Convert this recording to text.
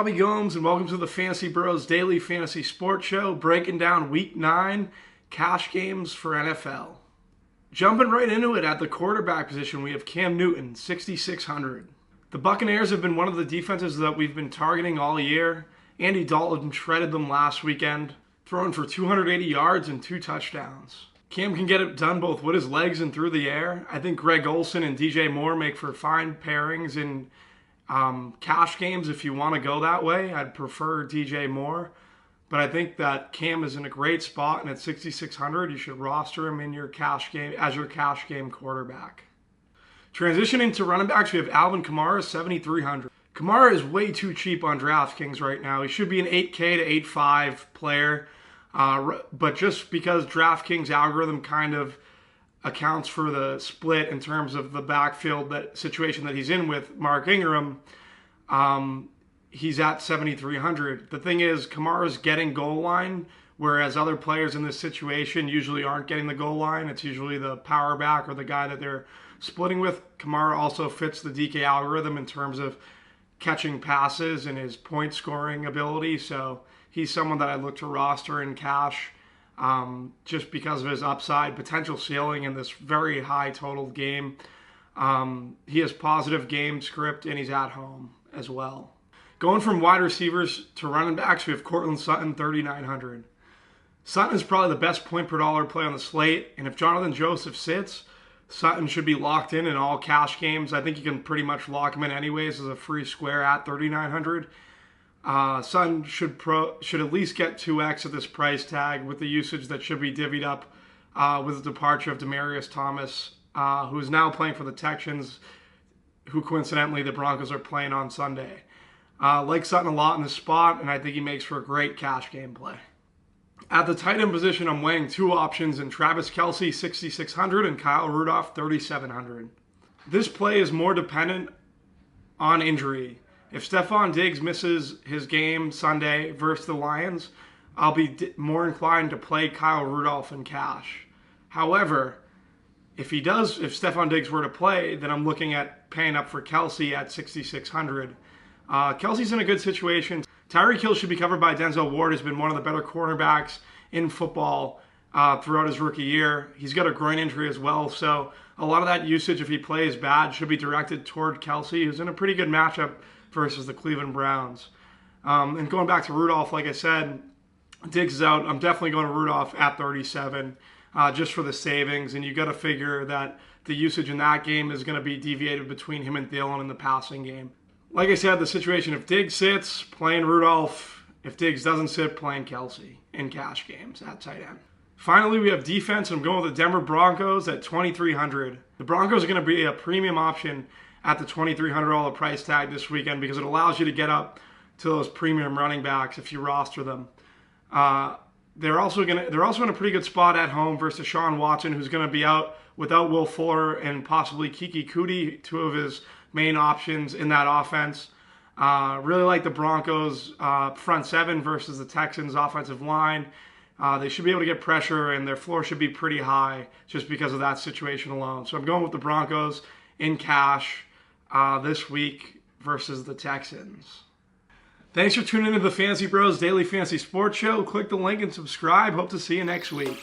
Bobby Gomes, and welcome to the Fantasy Bros Daily Fantasy Sports Show, breaking down Week 9 cash games for NFL. Jumping right into it at the quarterback position, we have Cam Newton, 6,600. The Buccaneers have been one of the defenses that we've been targeting all year. Andy Dalton shredded them last weekend, throwing for 280 yards and 2 touchdowns. Cam can get it done both with his legs and through the air. I think Greg Olsen and DJ Moore make for fine pairings in cash games if you want to go that way. I'd prefer DJ Moore, but I think that Cam is in a great spot, and at 6,600, you should roster him in your cash game as your cash game quarterback. Transitioning to running backs, we have Alvin Kamara, 7,300. Kamara is way too cheap on DraftKings right now. He should be an 8K to 8.5 player. But just because DraftKings algorithm kind of accounts for the split in terms of the backfield that situation that he's in with Mark Ingram, he's at 7,300. The thing is, Kamara's getting goal line, whereas other players in this situation usually aren't getting the goal line. It's usually the power back or the guy that they're splitting with. Kamara also fits the DK algorithm in terms of catching passes and his point scoring ability, so he's someone that I look to roster in cash just because of his upside, potential ceiling in this very high total game. He has positive game script, and he's at home as well. Going from wide receivers to running backs, we have Courtland Sutton, 3,900. Sutton is probably the best point per dollar play on the slate, and if Jonathan Joseph sits, Sutton should be locked in all cash games. I think you can pretty much lock him in anyways as a free square at 3,900. Sutton should at least get 2x at this price tag with the usage that should be divvied up with the departure of Demaryius Thomas, who is now playing for the Texans, who coincidentally the Broncos are playing on Sunday. Like Sutton a lot in this spot, and I think he makes for a great cash game play. At the tight end position, I'm weighing 2 options in Travis Kelce, 6,600, and Kyle Rudolph, 3,700. This play is more dependent on injury. If Stephon Diggs misses his game Sunday versus the Lions, I'll be more inclined to play Kyle Rudolph in cash. However, if Stephon Diggs were to play, then I'm looking at paying up for Kelce at 6,600. Kelce's in a good situation. Tyreek Hill should be covered by Denzel Ward, has been one of the better cornerbacks in football throughout his rookie year. He's got a groin injury as well, so a lot of that usage, if he plays bad, should be directed toward Kelce, who's in a pretty good matchup versus the Cleveland Browns. And going back to Rudolph, like I said, Diggs is out. I'm definitely going to Rudolph at 37 just for the savings, and you got to figure that the usage in that game is going to be deviated between him and Thielen in the passing game. Like I said, the situation, if Diggs sits, playing Rudolph. If Diggs doesn't sit, playing Kelce in cash games at tight end. Finally, we have defense. I'm going with the Denver Broncos at 2,300. The Broncos are going to be a premium option at the $2,300 price tag this weekend because it allows you to get up to those premium running backs if you roster them. They're also in a pretty good spot at home versus Deshaun Watson, who's going to be out without Will Fuller and possibly Kiki Kuti, 2 of his main options in that offense. Really like the Broncos front 7 versus the Texans offensive line. They should be able to get pressure, and their floor should be pretty high just because of that situation alone. So I'm going with the Broncos in cash this week versus the Texans. Thanks for tuning into the Fantasy Bros Daily Fantasy Sports Show. Click the link and subscribe. Hope to see you next week.